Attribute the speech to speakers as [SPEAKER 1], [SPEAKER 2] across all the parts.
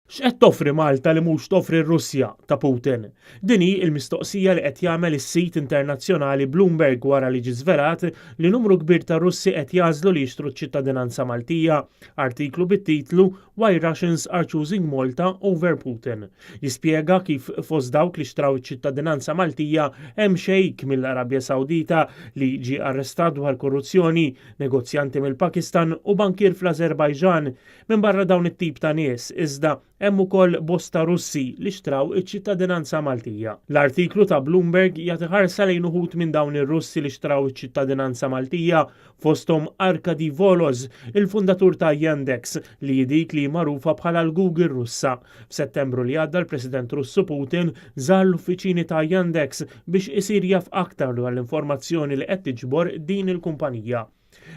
[SPEAKER 1] X'qed toffri Malta li mhux toffri r-Russja ta' Putin? Din hi l-mistoqsija li qed jagħmel is-sit internazzjonali Bloomberg wara li ġie żvelat li numru kbir ta' Russi qed jażlu li jixtru ċ-ċittadinanza Maltija, artiklu bit-titlu Why Russians are choosing Malta over Putin. Jispjega kif fost dawk li xtraw iċ-ċittadinanza Maltija hemm xejk mill-Arabja Sawdita li ġie arrestat dwar korruzzjoni, negozjanti mill-Pakistan u bankier fl-Azerbajġan. Minn barra dawn it-tip ta' nies iżda hemm ukoll bosta Russi li xtraw iċ-ċittadinanza Maltija. L-artiklu ta' Bloomberg jagħti ħarsa lejn uħud minn dawn ir-Russi li xtraw iċ-ċittadinanza Maltija fosthom Arkady Voloz, il-fundatur ta' Yandex li dik li magħrufa bħala l-Google Russa. F'Settembru li għadda l-President Russu Putin żar l-uffiċini ta' Yandex biex isir jaf aktar dwar l-informazzjoni li qed tiġbor din il-kumpanija.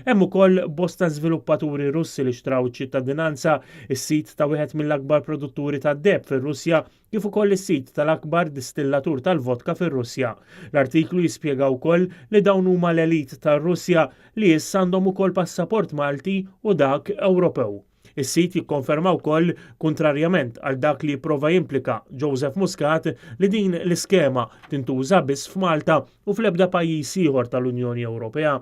[SPEAKER 1] Hemm ukoll bosta żviluppaturi Russi li xtraw iċ-ċittadinanza, is-sit ta' wieħed mill-akbar produtturi tad-deb fir-Russja kif ukoll is-sit tal-akbar distillatur tal-vodka fir-Russja. L-artiklu jispjega wkoll li dawn huma l-elit tar-Russja li issa għandhom ukoll passaport Malti u dak Ewropew. Is-sit jikkonferma wkoll, kontrarjament għal dak li jipprova jimplika Joseph Muscat, li din l-iskema tintuża biss f'Malta u fl-ebda pajjiż ieħor tal-Unjoni Ewropea.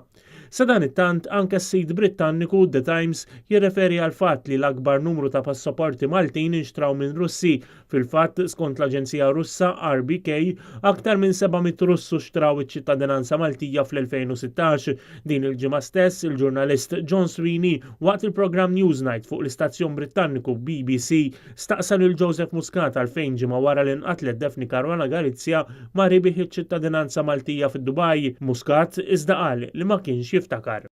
[SPEAKER 1] Sa dan it-tant anke s-sit Britanniku The Times jirreferi għal fatt li l-akbar numru ta' passaporti Maltin inxtraw minn Russi. Fil-fatt, skont l-Aġenzija Russa RBK, aktar minn 700 Russu xtraw iċ-ċittadinanza Maltija fl-2016. Din il-ġimgħa stess, il-ġurnalist John Sweeney waqt il-programm Newsnight fuq l-istazzjon Britanniku BBC staqsa lil Joseph Muscat għalfejn ġimgħa wara li nqatlet Daphne Caruana Galizia ma ribih iċ-ċittadinanza Maltija fid-Dubai. Muscat iżda qal li ma kienx jiftakar.